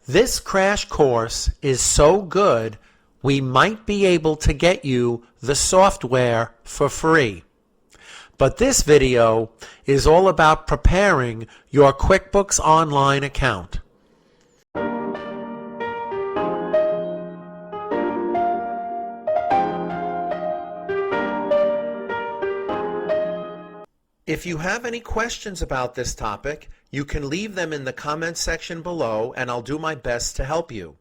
This crash course is so good, we might be able to get you the software for free. But this video is all about preparing your QuickBooks Online account. If you have any questions about this topic, you can leave them in the comments section below and I'll do my best to help you.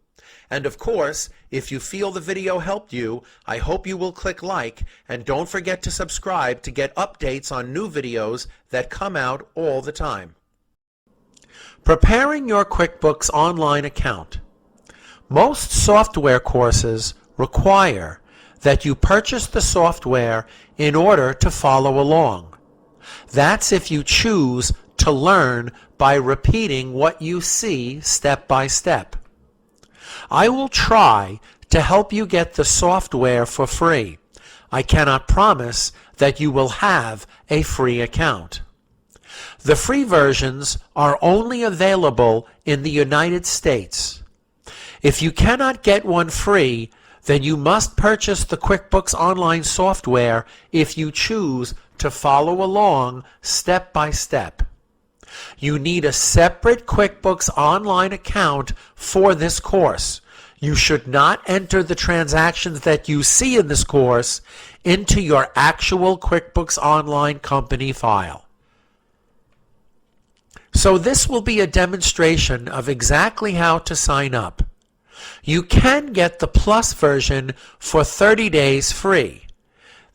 And of course, if you feel the video helped you, I hope you will click like and don't forget to subscribe to get updates on new videos that come out all the time. Preparing your QuickBooks Online account. Most software courses require that you purchase the software in order to follow along. That's if you choose to learn by repeating what you see step by step. I will try to help you get the software for free. I cannot promise that you will have a free account. The free versions are only available in the United States. If you cannot get one free, then you must purchase the QuickBooks Online software if you choose to follow along step by step. You need a separate QuickBooks Online account for this course. You should not enter the transactions that you see in this course into your actual QuickBooks Online company file. So this will be a demonstration of exactly how to sign up. You can get the Plus version for 30 days free.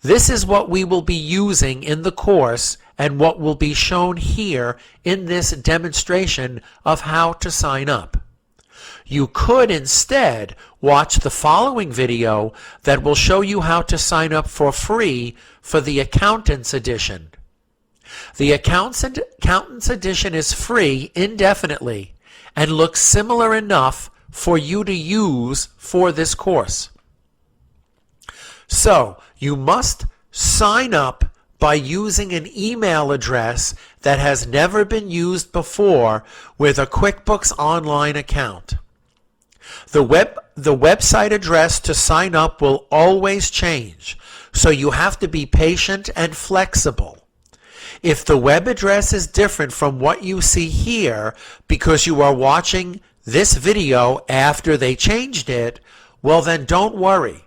This is what we will be using in the course and what will be shown here in this demonstration of how to sign up. You could instead watch the following video that will show you how to sign up for free for the Accountant's Edition. The Accountant's Edition is free indefinitely and looks similar enough for you to use for this course. So you must sign up by using an email address that has never been used before with a QuickBooks Online account. The website address to sign up will always change, so you have to be patient and flexible. If the web address is different from what you see here because you are watching this video after they changed it, well then don't worry.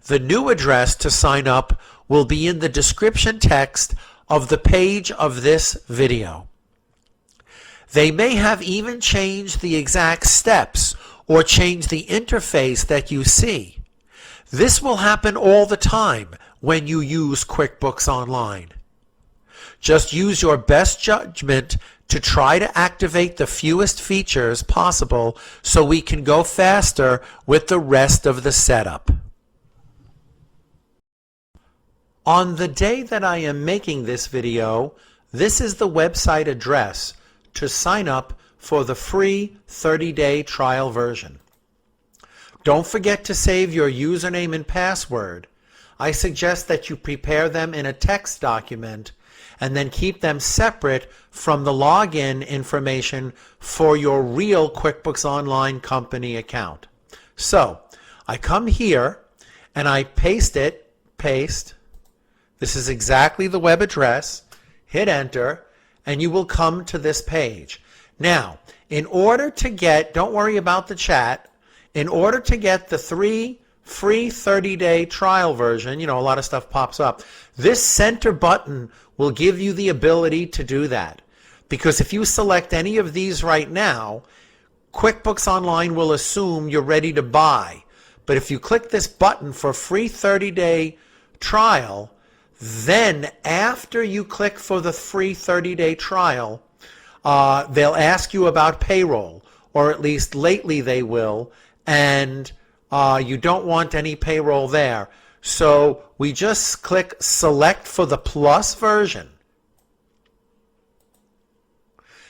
The new address to sign up will be in the description text of the page of this video. They may have even changed the exact steps or changed the interface that you see. This will happen all the time when you use QuickBooks Online. Just use your best judgment to try to activate the fewest features possible so we can go faster with the rest of the setup. On the day that I am making this video, this is the website address to sign up for the free 30-day trial version. Don't forget to save your username and password. I suggest that you prepare them in a text document and then keep them separate from the login information for your real QuickBooks Online company account. So I come here and I paste. This is exactly the web address. Hit enter and you will come to this page. Now, in order to get, don't worry about the chat, in order to get the free 30-day trial version, you know, a lot of stuff pops up, this center button will give you the ability to do that. Because if you select any of these right now, QuickBooks Online will assume you're ready to buy. But if you click this button for free 30-day trial, then after you click for the free 30-day trial, they'll ask you about payroll, or at least lately they will, and you don't want any payroll there. So we just click select for the Plus version.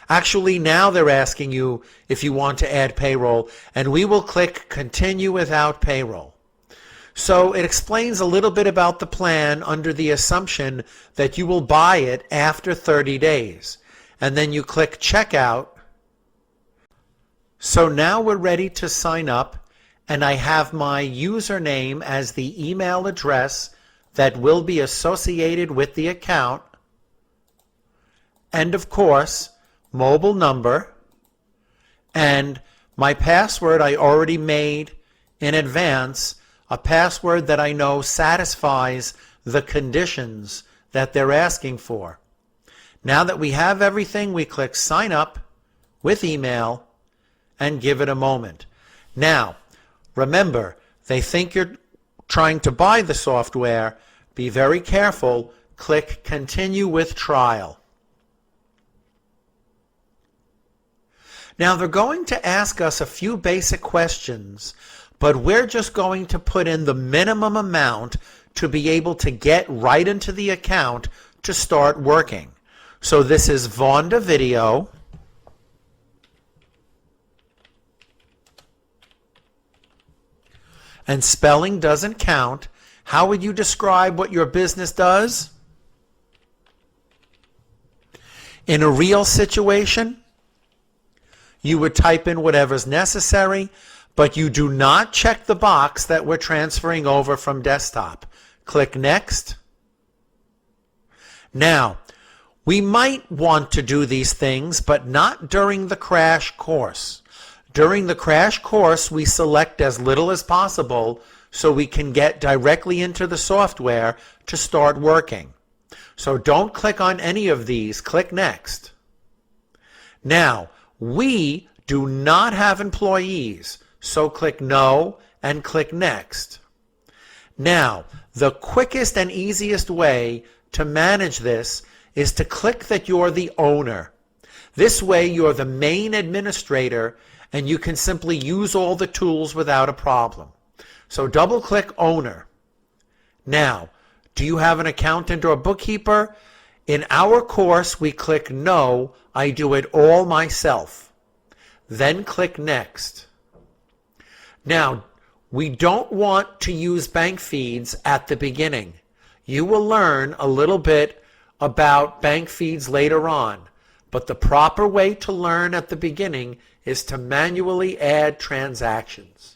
Actually, now they're asking you if you want to add payroll, and we will click continue without payroll. So it explains a little bit about the plan under the assumption that you will buy it after 30 days. And then you click checkout. So now we're ready to sign up, and I have my username as the email address that will be associated with the account, and of course, mobile number, and my password I already made in advance, a password that I know satisfies the conditions that they're asking for. Now that we have everything, we click sign up with email and give it a moment. Now, remember, they think you're trying to buy the software. Be very careful. Click continue with trial. Now they're going to ask us a few basic questions, but we're just going to put in the minimum amount to be able to get right into the account to start working. So this is Vonda Video. And spelling doesn't count. How would you describe what your business does? In a real situation, you would type in whatever's necessary, but you do not check the box that we're transferring over from desktop. Click Next. Now, we might want to do these things, but not during the crash course. During the crash course, we select as little as possible so we can get directly into the software to start working. So don't click on any of these. Click Next. Now, we do not have employees, so click No and click Next. Now, the quickest and easiest way to manage this is to click that you're the owner. This way, you're the main administrator and you can simply use all the tools without a problem. So double-click Owner. Now, do you have an accountant or bookkeeper? In our course, we click No, I do it all myself. Then click Next. Now, we don't want to use bank feeds at the beginning. You will learn a little bit about bank feeds later on, but the proper way to learn at the beginning is to manually add transactions.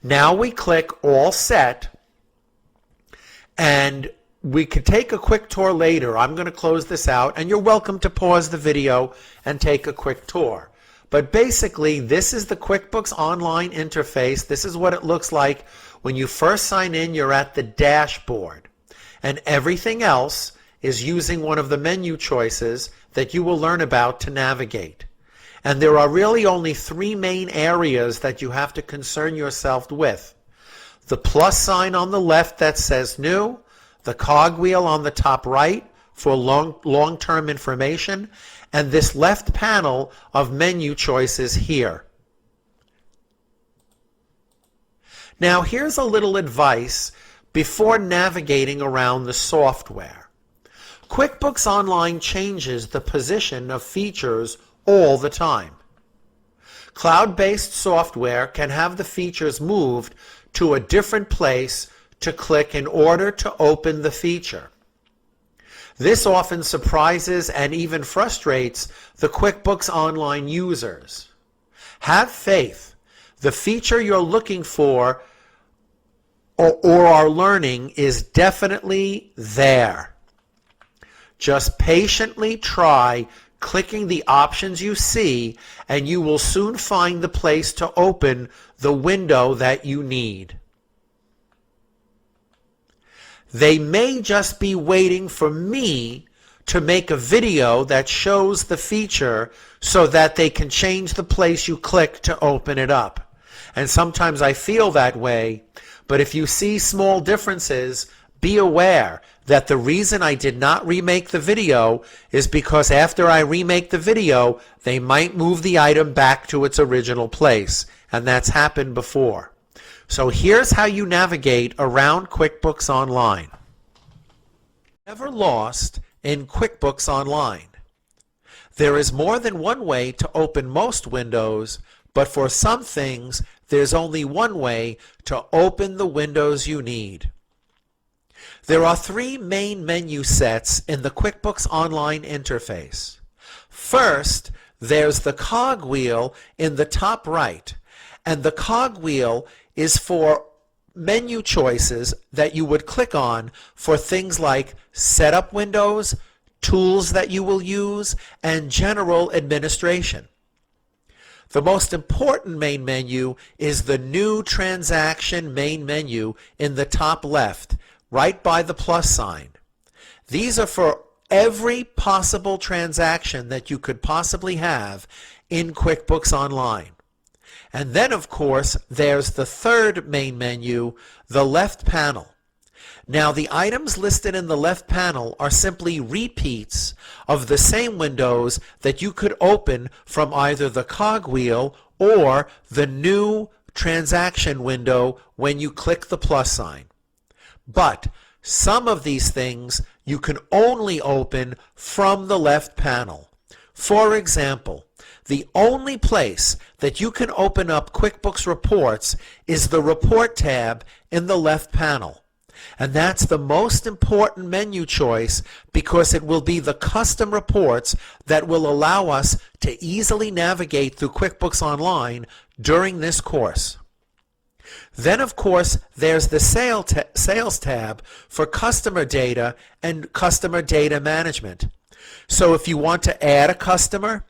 Now we click All Set, and we could take a quick tour later. I'm going to close this out, and you're welcome to pause the video and take a quick tour. But basically, this is the QuickBooks Online interface. This is what it looks like when you first sign in. You're at the dashboard, and everything else is using one of the menu choices that you will learn about to navigate. And there are really only three main areas that you have to concern yourself with. The plus sign on the left that says New, the cogwheel on the top right for long-term information, and this left panel of menu choices here. Now here's a little advice before navigating around the software. QuickBooks Online changes the position of features all the time. Cloud-based software can have the features moved to a different place to click in order to open the feature. This often surprises and even frustrates the QuickBooks Online users. Have faith. The feature you're looking for or are learning is definitely there. Just patiently try clicking the options you see, and you will soon find the place to open the window that you need. They may just be waiting for me to make a video that shows the feature so that they can change the place you click to open it up. And sometimes I feel that way, but if you see small differences, be aware that the reason I did not remake the video is because after I remake the video, they might move the item back to its original place, and that's happened before. So here's how you navigate around QuickBooks Online. Never lost in QuickBooks Online. There is more than one way to open most windows, but for some things, there's only one way to open the windows you need. There are three main menu sets in the QuickBooks Online interface. First, there's the cogwheel in the top right. And the cogwheel is for menu choices that you would click on for things like setup windows, tools that you will use, and general administration. The most important main menu is the New Transaction main menu in the top left, right by the plus sign. These are for every possible transaction that you could possibly have in QuickBooks Online. And then, of course, there's the third main menu, the left panel. Now, the items listed in the left panel are simply repeats of the same windows that you could open from either the cogwheel or the New Transaction window when you click the plus sign. But some of these things you can only open from the left panel. For example, the only place that you can open up QuickBooks Reports is the Report tab in the left panel. And that's the most important menu choice because it will be the custom reports that will allow us to easily navigate through QuickBooks Online during this course. Then, of course, there's the Sales tab for customer data and customer data management. So if you want to add a customer,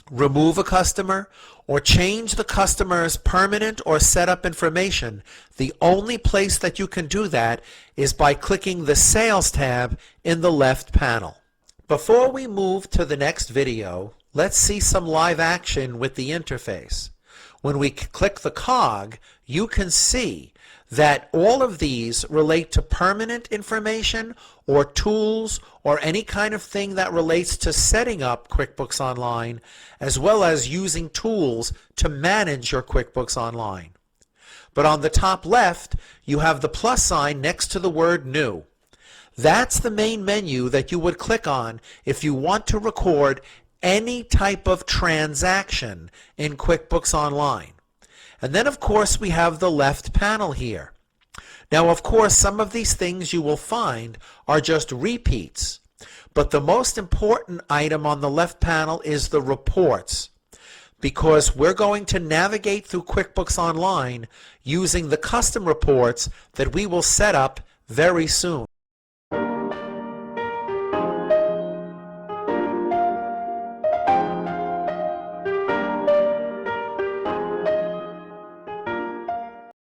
remove a customer, or change the customer's permanent or setup information, the only place that you can do that is by clicking the Sales tab in the left panel. Before we move to the next video, let's see some live action with the interface. When we click the cog, you can see that all of these relate to permanent information or tools or any kind of thing that relates to setting up QuickBooks Online, as well as using tools to manage your QuickBooks Online. But on the top left, you have the plus sign next to the word New. That's the main menu that you would click on if you want to record any type of transaction in QuickBooks Online. And then, of course, we have the left panel here. Now, of course, some of these things you will find are just repeats, but the most important item on the left panel is the reports, because we're going to navigate through QuickBooks Online using the custom reports that we will set up very soon.